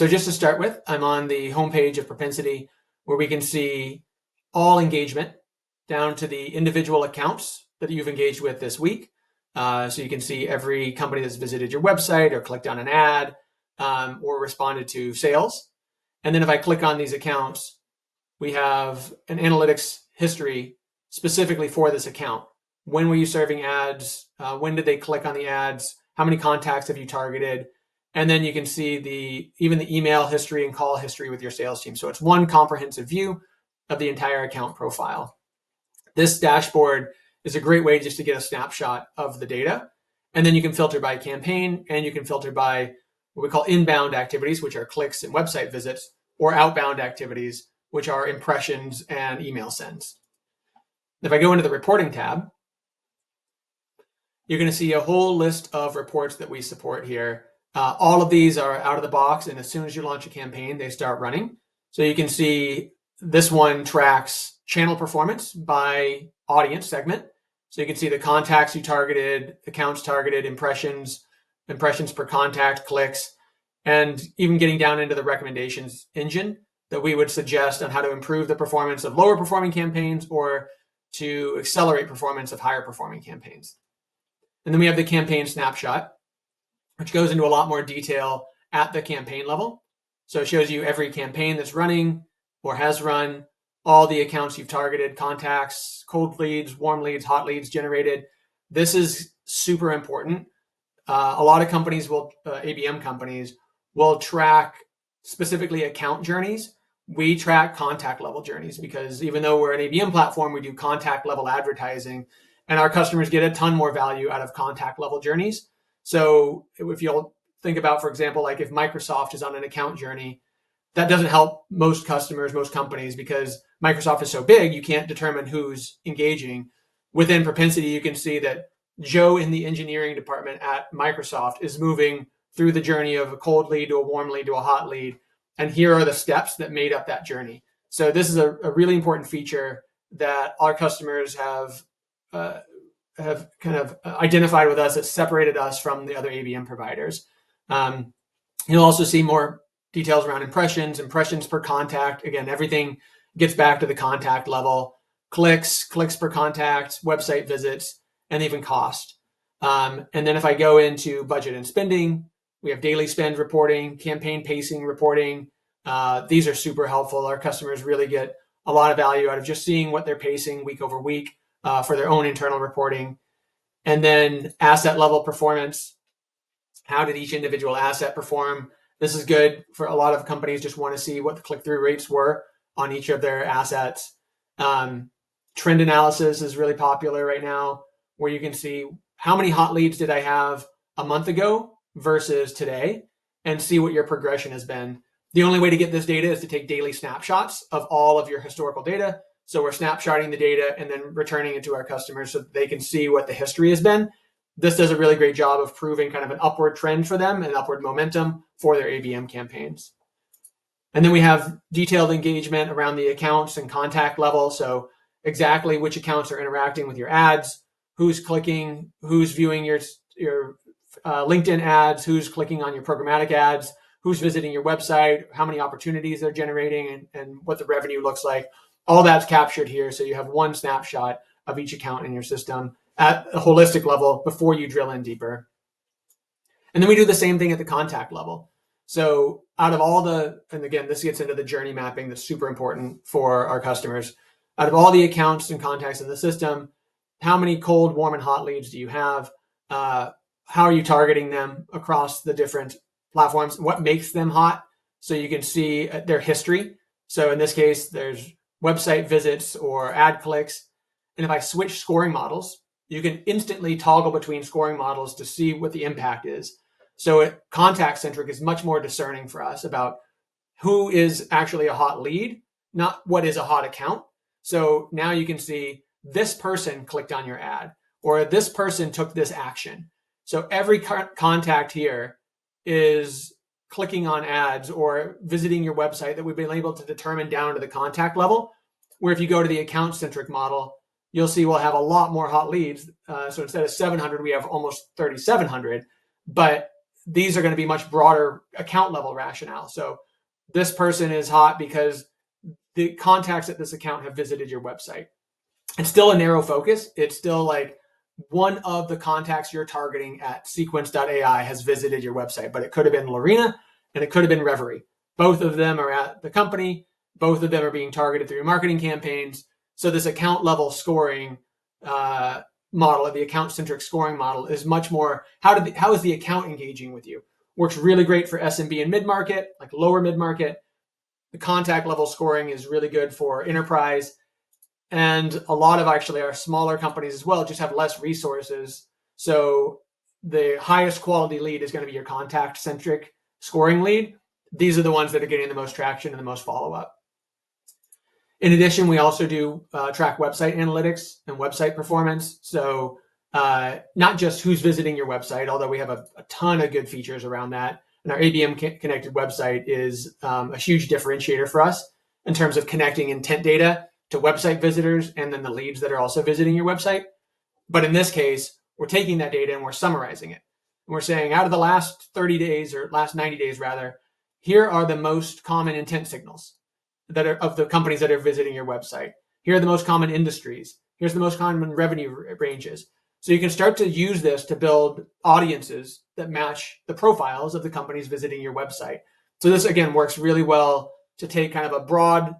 So just to start with, I'm on the homepage of Propensity, where we can see all engagement down to the individual accounts that you've engaged with this week. So you can see every company that's visited your website or clicked on an ad or responded to sales. And then if I click on these accounts, we have an analytics history specifically for this account. When were you serving ads? When did they click on the ads? How many contacts have you targeted? And then you can see even the email history and call history with your sales team. So it's one comprehensive view of the entire account profile. This dashboard is a great way just to get a snapshot of the data. And then you can filter by campaign, and you can filter by what we call inbound activities, which are clicks and website visits, or outbound activities, which are impressions and email sends. If I go into the reporting tab, you're going to see a whole list of reports that we support here. All of these are out of the box, and as soon as you launch a campaign, they start running. So you can see this one tracks channel performance by audience segment. So you can see the contacts you targeted, accounts targeted, impressions per contact, clicks, and even getting down into the recommendations engine that we would suggest on how to improve the performance of lower performing campaigns or to accelerate performance of higher performing campaigns. And then we have the campaign snapshot, which goes into a lot more detail at the campaign level. So it shows you every campaign that's running or has run, all the accounts you've targeted, contacts, cold leads, warm leads, hot leads generated. This is super important. A lot of companies ABM companies will track specifically account journeys. We track contact level journeys because even though we're an ABM platform, we do contact level advertising, and our customers get a ton more value out of contact level journeys. So if you'll think about, for example, like if Microsoft is on an account journey, that doesn't help most customers, most companies, because Microsoft is so big, you can't determine who's engaging. Within Propensity, you can see that Joe in the engineering department at Microsoft is moving through the journey of a cold lead to a warm lead to a hot lead. And here are the steps that made up that journey. So this is a really important feature that our customers have kind of identified with us. That separated us from the other ABM providers. You'll also see more details around impressions per contact. Again, everything gets back to the contact level, clicks per contact, website visits, and even cost. And then if I go into budget and spending, we have daily spend reporting, campaign pacing reporting. These are super helpful. Our customers really get a lot of value out of just seeing what they're pacing week over week for their own internal reporting. And then asset level performance. How did each individual asset perform? This is good for a lot of companies, just want to see what the click-through rates were on each of their assets. Trend analysis is really popular right now, where you can see how many hot leads did I have a month ago versus today, and see what your progression has been. The only way to get this data is to take daily snapshots of all of your historical data. So we're snapshotting the data and then returning it to our customers so that they can see what the history has been. This does a really great job of proving kind of an upward trend for them and upward momentum for their ABM campaigns. And then we have detailed engagement around the accounts and contact level. So exactly which accounts are interacting with your ads, who's clicking, who's viewing your LinkedIn ads, who's clicking on your programmatic ads, who's visiting your website, how many opportunities they're generating, and what the revenue looks like. All that's captured here. So you have one snapshot of each account in your system at a holistic level before you drill in deeper. And then we do the same thing at the contact level. So out of all and again, this gets into the journey mapping that's super important for our customers. Out of all the accounts and contacts in the system, how many cold, warm, and hot leads do you have? How are you targeting them across the different platforms? What makes them hot? So you can see their history. So in this case, there's website visits or ad clicks. And if I switch scoring models, you can instantly toggle between scoring models to see what the impact is. So contact-centric is much more discerning for us about who is actually a hot lead, not what is a hot account. So now you can see this person clicked on your ad, or this person took this action. So every contact here is clicking on ads or visiting your website that we've been able to determine down to the contact level, where if you go to the account-centric model, you'll see we'll have a lot more hot leads. So instead of 700, we have almost 3,700. But these are going to be much broader account level rationale. So this person is hot because the contacts at this account have visited your website. It's still a narrow focus. It's still like one of the contacts you're targeting at sequence.ai has visited your website, but it could have been Lorena and it could have been Reverie. Both of them are at the company. Both of them are being targeted through your marketing campaigns. So this account level scoring model, the account centric scoring model, is much more how is the account engaging with you? Works really great for SMB and mid market, like lower mid market. The contact level scoring is really good for enterprise. And a lot of actually our smaller companies as well just have less resources. So the highest quality lead is going to be your contact centric scoring lead. These are the ones that are getting the most traction and the most follow up. In addition, we also do track website analytics and website performance. So not just who's visiting your website, although we have a ton of good features around that. And our ABM connected website is a huge differentiator for us in terms of connecting intent data to website visitors and then the leads that are also visiting your website. But in this case, we're taking that data and we're summarizing it. And we're saying out of the last 30 days or last 90 days rather, here are the most common intent signals that are of the companies that are visiting your website. Here are the most common industries. Here's the most common revenue ranges. So you can start to use this to build audiences that match the profiles of the companies visiting your website. So this again works really well to take kind of a broad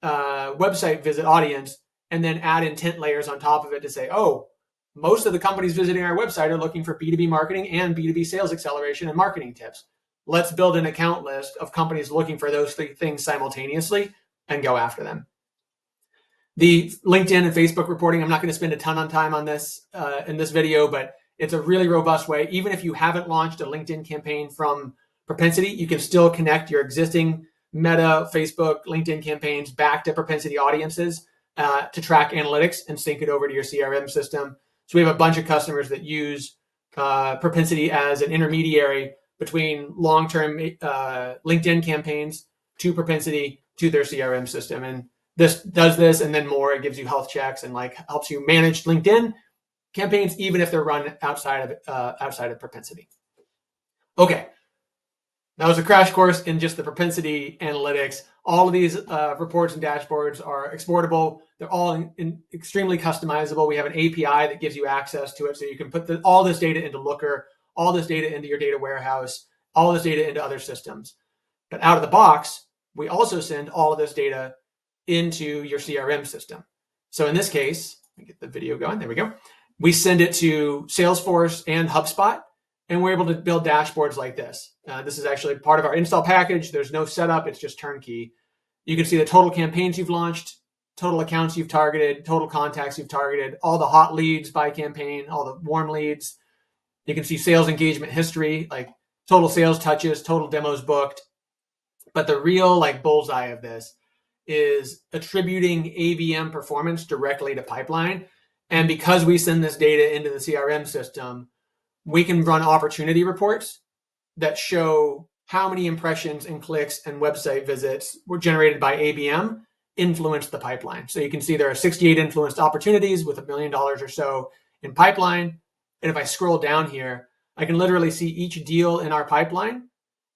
website visit audience and then add intent layers on top of it to say, oh, most of the companies visiting our website are looking for B2B marketing and B2B sales acceleration and marketing tips. Let's build an account list of companies looking for those three things simultaneously and go after them. The LinkedIn and Facebook reporting, I'm not going to spend a ton of time on this in this video, but it's a really robust way. Even if you haven't launched a LinkedIn campaign from Propensity, you can still connect your existing Meta, Facebook, LinkedIn campaigns back to Propensity audiences to track analytics and sync it over to your CRM system. So we have a bunch of customers that use Propensity as an intermediary between long-term LinkedIn campaigns to Propensity to their CRM system. And this does this and then more. It gives you health checks and like helps you manage LinkedIn campaigns, even if they're run outside of Propensity. Okay. That was a crash course in just the Propensity analytics. All of these reports and dashboards are exportable. They're all extremely customizable. We have an API that gives you access to it. So you can put all this data into Looker, all this data into your data warehouse, all this data into other systems. But out of the box, we also send all of this data into your CRM system. So in this case, let me get the video going. There we go. We send it to Salesforce and HubSpot, and we're able to build dashboards like this. This is actually part of our install package. There's no setup. It's just turnkey. You can see the total campaigns you've launched, total accounts you've targeted, total contacts you've targeted, all the hot leads by campaign, all the warm leads. You can see sales engagement history, like total sales touches, total demos booked. But the real like bullseye of this is attributing ABM performance directly to pipeline. And because we send this data into the CRM system, we can run opportunity reports that show how many impressions and clicks and website visits were generated by ABM influenced the pipeline. So you can see there are 68 influenced opportunities with $1 million or so in pipeline. And if I scroll down here, I can literally see each deal in our pipeline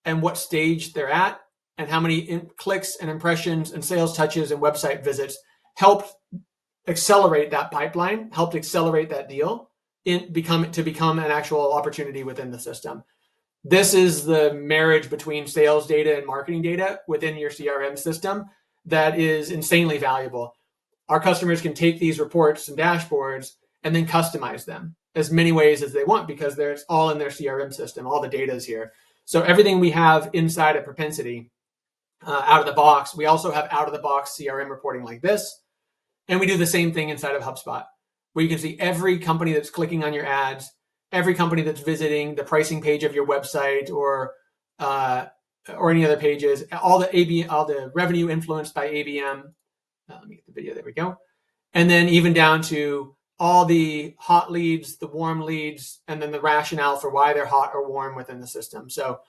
and what stage they're at and how many clicks and impressions and sales touches and website visits helped accelerate that pipeline, helped accelerate that deal to become an actual opportunity within the system. This is the marriage between sales data and marketing data within your CRM system that is insanely valuable. Our customers can take these reports and dashboards and then customize them as many ways as they want because it's all in their CRM system. All the data is here. So everything we have inside of Propensity out of the box, we also have out of the box CRM reporting like this. And we do the same thing inside of HubSpot, where you can see every company that's clicking on your ads, every company that's visiting the pricing page of your website or any other pages, all the revenue influenced by ABM. Let me get the video. There we go. And then even down to all the hot leads, the warm leads, and then the rationale for why they're hot or warm within the system. So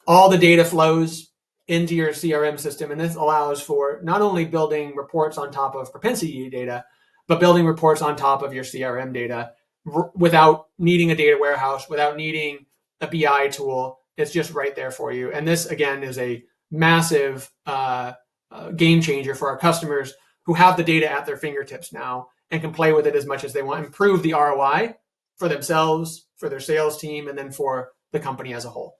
all the data flows into your CRM system. And this allows for not only building reports on top of Propensity data, but building reports on top of your CRM data without needing a data warehouse, without needing a BI tool. It's just right there for you. And this, again, is a massive game changer for our customers who have the data at their fingertips now and can play with it as much as they want, improve the ROI for themselves, for their sales team, and then for the company as a whole.